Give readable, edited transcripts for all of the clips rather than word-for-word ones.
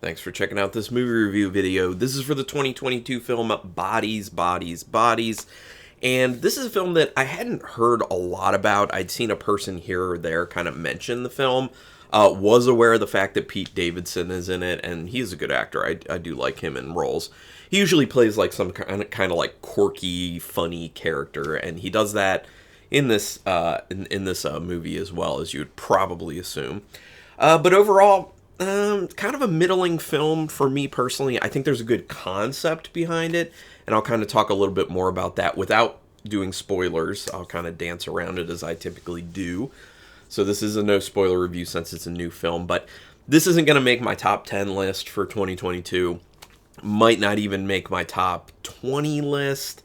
Thanks for checking out this movie review video. This is for the 2022 film Bodies, Bodies, Bodies. And this is a film that I hadn't heard a lot about. I'd seen a person here or there kind of mention the film. Was aware of the fact that Pete Davidson is in it, and he's a good actor. I do like him in roles. He usually plays like some kind of like quirky, funny character, and he does that in this movie as well, as you would probably assume. But overall, kind of a middling film for me personally. I think there's a good concept behind it, and I'll kind of talk a little bit more about that without doing spoilers. I'll kind of dance around it as I typically do. So this is a no spoiler review since it's a new film, but this isn't going to make my top 10 list for 2022. Might not even make my top 20 list,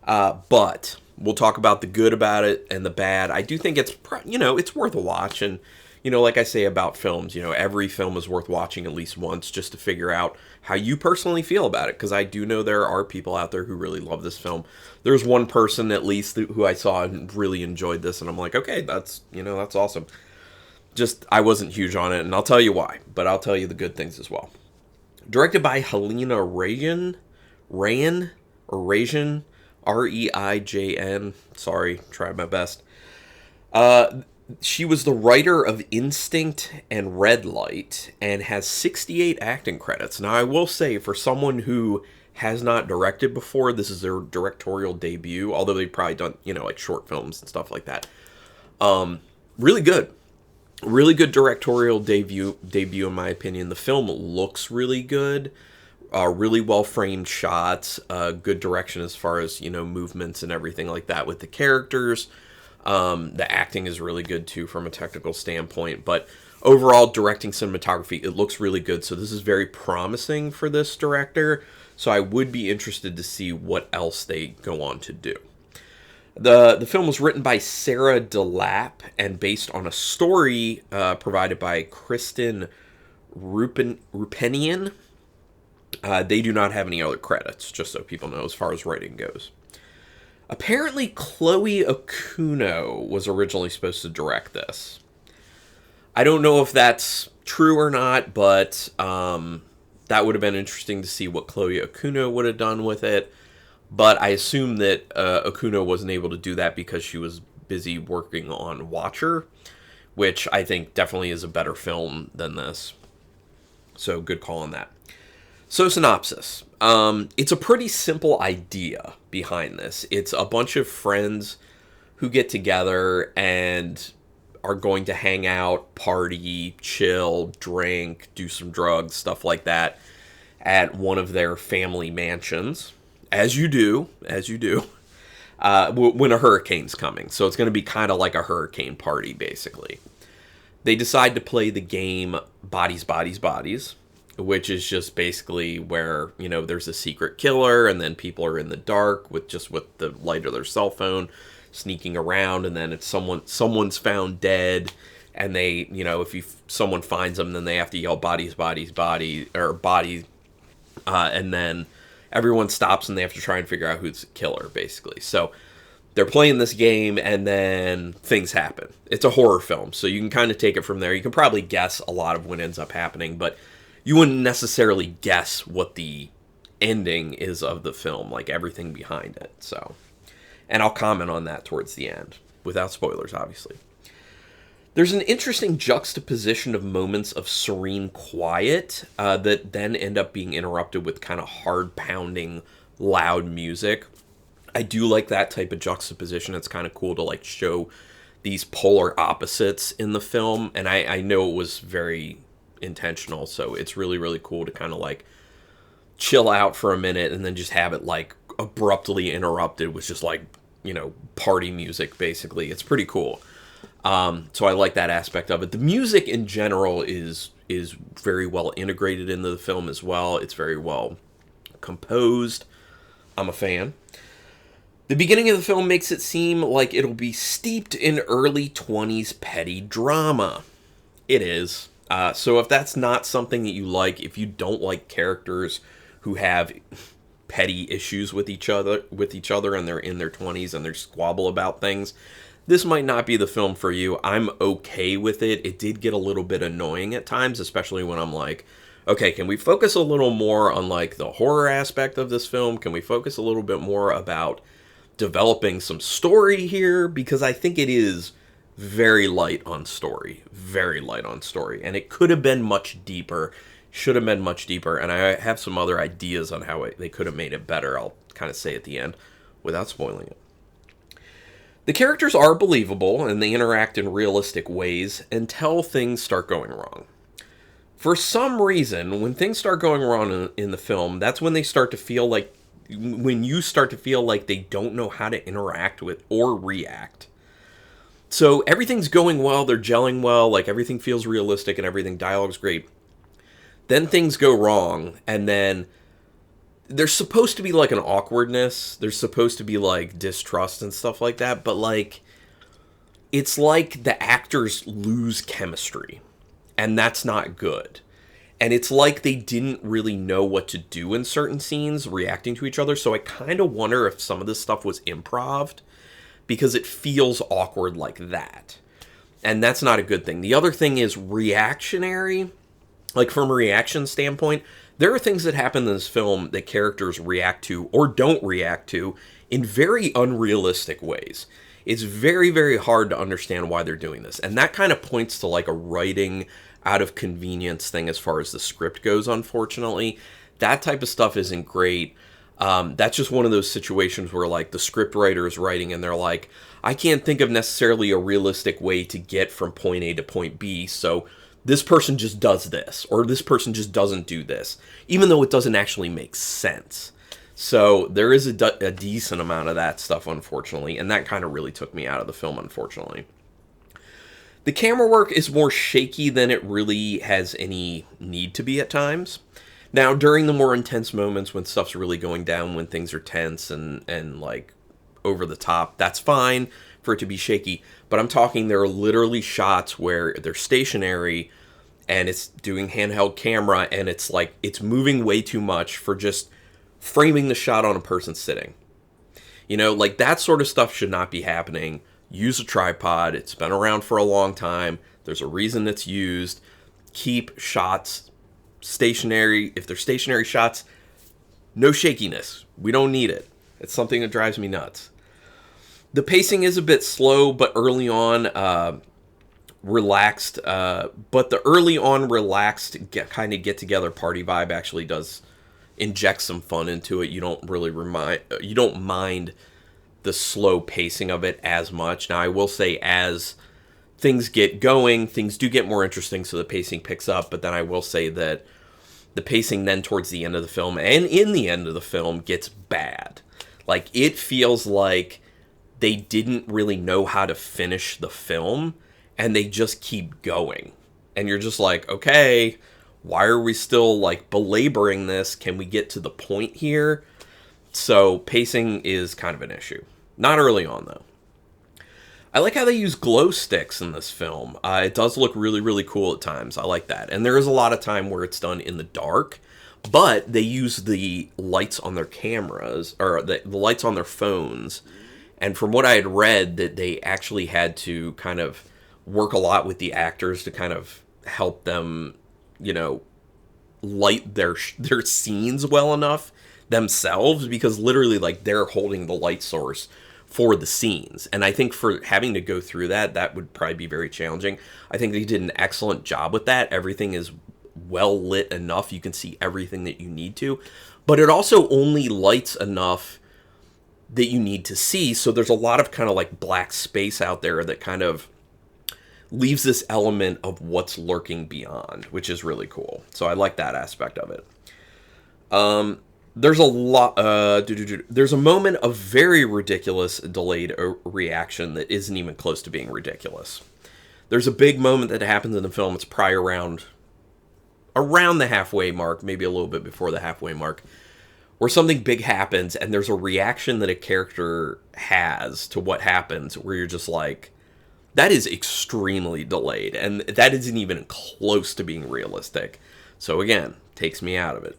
but we'll talk about the good about it and the bad. I do think it's, it's worth a watch, and like I say about films, every film is worth watching at least once just to figure out how you personally feel about it, because I do know there are people out there who really love this film. There's one person at least who I saw and really enjoyed this, and I'm like, okay, that's awesome. Just, I wasn't huge on it, and I'll tell you why, but I'll tell you the good things as well. Directed by Halina Reijn, R-E-I-J-N, sorry, tried my best. She was the writer of Instinct and Red Light and has 68 acting credits. Now, I will say, for someone who has not directed before, this is their directorial debut, although they've probably done, like short films and stuff like that. Really good. Really good directorial debut in my opinion. The film looks really good. Really well-framed shots. Good direction as far as, movements and everything like that with the characters. The acting is really good too from a technical standpoint, but overall directing, cinematography, it looks really good. So this is very promising for this director. So I would be interested to see what else they go on to do. The film was written by Sarah DeLappe and based on a story provided by Kristen Roupenian. They do not have any other credits, just so people know as far as writing goes. Apparently, Chloe Okuno was originally supposed to direct this. I don't know if that's true or not, but that would have been interesting to see what Chloe Okuno would have done with it. But I assume that Okuno wasn't able to do that because she was busy working on Watcher, which I think definitely is a better film than this. So, good call on that. So, synopsis. It's a pretty simple idea behind this. It's a bunch of friends who get together and are going to hang out, party, chill, drink, do some drugs, stuff like that, at one of their family mansions. As you do, when a hurricane's coming. So it's going to be kind of like a hurricane party, basically. They decide to play the game Bodies, Bodies, Bodies, which is just basically where, there's a secret killer, and then people are in the dark with the light of their cell phone, sneaking around, and then it's someone's found dead, and they, if someone finds them, then they have to yell bodies, bodies, body, or body, and then everyone stops and they have to try and figure out who's the killer, basically. So they're playing this game, and then things happen. It's a horror film, so you can kind of take it from there. You can probably guess a lot of what ends up happening, but you wouldn't necessarily guess what the ending is of the film, like everything behind it. So, and I'll comment on that towards the end, without spoilers, obviously. There's an interesting juxtaposition of moments of serene quiet that then end up being interrupted with kind of hard-pounding, loud music. I do like that type of juxtaposition. It's kind of cool to like show these polar opposites in the film, and I know it was very intentional, so it's really, really cool to kind of like chill out for a minute and then just have it like abruptly interrupted with just like, party music, basically. It's pretty cool. So I like that aspect of it. The music in general is very well integrated into the film as well. It's very well composed. I'm a fan. The beginning of the film makes it seem like it'll be steeped in early 20s petty drama. It is. So if that's not something that you like, if you don't like characters who have petty issues with each other and they're in their 20s and they squabble about things, this might not be the film for you. I'm okay with it. It did get a little bit annoying at times, especially when I'm like, okay, can we focus a little more on like the horror aspect of this film? Can we focus a little bit more about developing some story here? Because I think it is very light on story. Very light on story. And it could have been much deeper. Should have been much deeper. And I have some other ideas on how they could have made it better. I'll kind of say at the end without spoiling it. The characters are believable and they interact in realistic ways until things start going wrong. For some reason, when things start going wrong in the film, that's when they start to feel like, when you start to feel like they don't know how to interact with or react. So everything's going well, they're gelling well, like everything feels realistic and everything, dialogue's great. Then things go wrong, and then there's supposed to be like an awkwardness, there's supposed to be like distrust and stuff like that, but like, it's like the actors lose chemistry. And that's not good. And it's like they didn't really know what to do in certain scenes, reacting to each other. So I kind of wonder if some of this stuff was improv, because it feels awkward like that. And that's not a good thing. The other thing is reactionary. Like from a reaction standpoint, there are things that happen in this film that characters react to or don't react to in very unrealistic ways. It's very, very hard to understand why they're doing this. And that kind of points to like a writing out of convenience thing as far as the script goes, unfortunately. That type of stuff isn't great. That's just one of those situations where like the script writer is writing and they're like, I can't think of necessarily a realistic way to get from point A to point B, so this person just does this, or this person just doesn't do this, even though it doesn't actually make sense. So there is a decent amount of that stuff, unfortunately, and that kind of really took me out of the film, unfortunately. The camera work is more shaky than it really has any need to be at times. Now, during the more intense moments when stuff's really going down, when things are tense and like over the top, that's fine for it to be shaky. But I'm talking, there are literally shots where they're stationary and it's doing handheld camera and it's like, it's moving way too much for just framing the shot on a person sitting. You know, like that sort of stuff should not be happening. Use a tripod. It's been around for a long time. There's a reason it's used. Keep shots stationary. If they're stationary shots, no shakiness. We don't need it. It's something that drives me nuts. The pacing is a bit slow, but early on relaxed. But the early on relaxed kind of get together party vibe actually does inject some fun into it. You don't mind the slow pacing of it as much. Now, I will say as things get going, things do get more interesting, so the pacing picks up, but then I will say that the pacing then towards the end of the film and in the end of the film gets bad. Like, it feels like they didn't really know how to finish the film, and they just keep going. And you're just like, okay, why are we still, like, belaboring this? Can we get to the point here? So, pacing is kind of an issue. Not early on, though. I like how they use glow sticks in this film. It does look really, really cool at times. I like that. And there is a lot of time where it's done in the dark, but they use the lights on their cameras, or the lights on their phones. And from what I had read, that they actually had to kind of work a lot with the actors to kind of help them, you know, light their scenes well enough themselves, because literally, like, they're holding the light source for the scenes. And I think for having to go through that would probably be very challenging. I think they did an excellent job with that. Everything is well lit enough. You can see everything that you need to, but it also only lights enough that you need to see. So there's a lot of kind of like black space out there that kind of leaves this element of what's lurking beyond, which is really cool. So I like that aspect of it. There's there's a moment of very ridiculous delayed reaction that isn't even close to being ridiculous. There's a big moment that happens in the film. It's probably around the halfway mark, maybe a little bit before the halfway mark, where something big happens and there's a reaction that a character has to what happens where you're just like, that is extremely delayed, and that isn't even close to being realistic. So again, takes me out of it.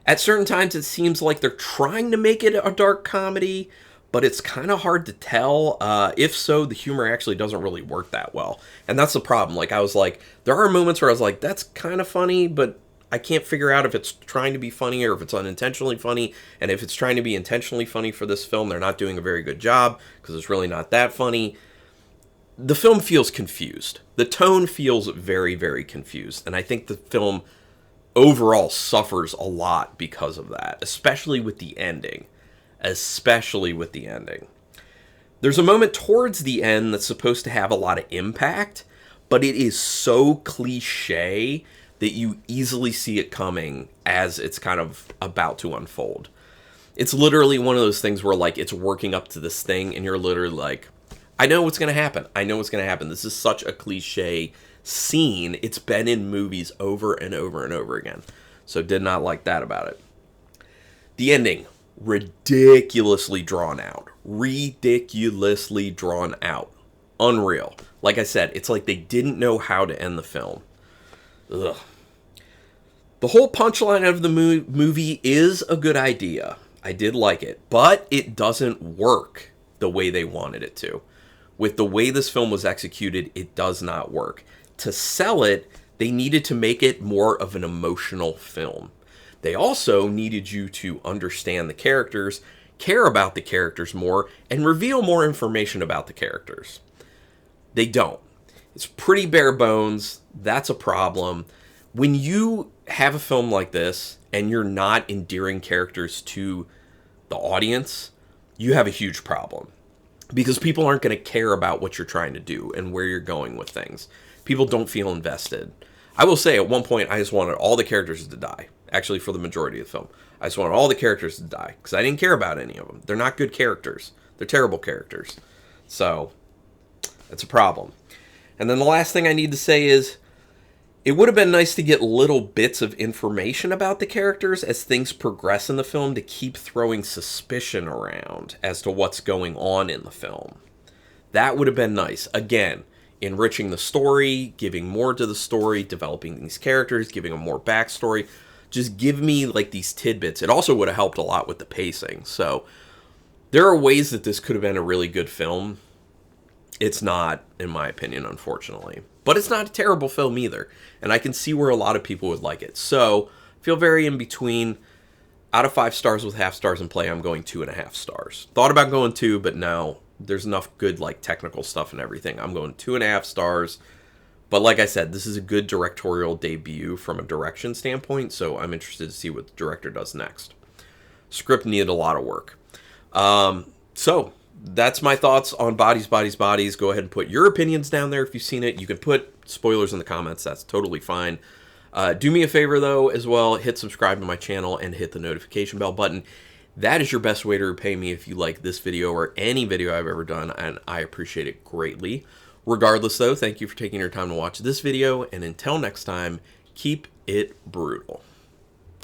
At certain times, it seems like they're trying to make it a dark comedy, but it's kind of hard to tell. If so, the humor actually doesn't really work that well. And that's the problem. Like, I was like, there are moments where I was like, that's kind of funny, but I can't figure out if it's trying to be funny or if it's unintentionally funny. And if it's trying to be intentionally funny for this film, they're not doing a very good job because it's really not that funny. The film feels confused. The tone feels very, very confused. And I think the film overall suffers a lot because of that, especially with the ending. Especially with the ending. There's a moment towards the end that's supposed to have a lot of impact, but it is so cliche that you easily see it coming as it's kind of about to unfold. It's literally one of those things where, like, it's working up to this thing, and you're literally like, I know what's going to happen. I know what's going to happen. This is such a cliche scene. It's been in movies over and over and over again. So did not like that about it. The ending. Ridiculously drawn out. Ridiculously drawn out. Unreal. Like I said, it's like they didn't know how to end the film. Ugh. The whole punchline of the movie is a good idea. I did like it. But it doesn't work the way they wanted it to. With the way this film was executed, it does not work. To sell it, they needed to make it more of an emotional film. They also needed you to understand the characters, care about the characters more, and reveal more information about the characters. They don't. It's pretty bare bones. That's a problem. When you have a film like this and you're not endearing characters to the audience, you have a huge problem. Because people aren't going to care about what you're trying to do and where you're going with things. People don't feel invested. I will say, at one point, I just wanted all the characters to die. Actually, for the majority of the film. I just wanted all the characters to die. Because I didn't care about any of them. They're not good characters. They're terrible characters. So, that's a problem. And then the last thing I need to say is, it would have been nice to get little bits of information about the characters as things progress in the film to keep throwing suspicion around as to what's going on in the film. That would have been nice. Again, enriching the story, giving more to the story, developing these characters, giving them more backstory. Just give me, like, these tidbits. It also would have helped a lot with the pacing. So, there are ways that this could have been a really good film. It's not, in my opinion, unfortunately. But it's not a terrible film either. And I can see where a lot of people would like it. So, I feel very in between. Out of 5 stars with half stars in play, I'm going 2.5 stars. Thought about going 2, but no. There's enough good, like, technical stuff and everything. I'm going 2.5 stars. But like I said, this is a good directorial debut from a direction standpoint. So, I'm interested to see what the director does next. Script needed a lot of work. So, that's my thoughts on Bodies, Bodies, Bodies. Go ahead and put your opinions down there if you've seen it. You can put spoilers in the comments. That's totally fine. Do me a favor, though, as well. Hit subscribe to my channel and hit the notification bell button. That is your best way to repay me if you like this video or any video I've ever done, and I appreciate it greatly. Regardless, though, thank you for taking your time to watch this video, and until next time, keep it brutal.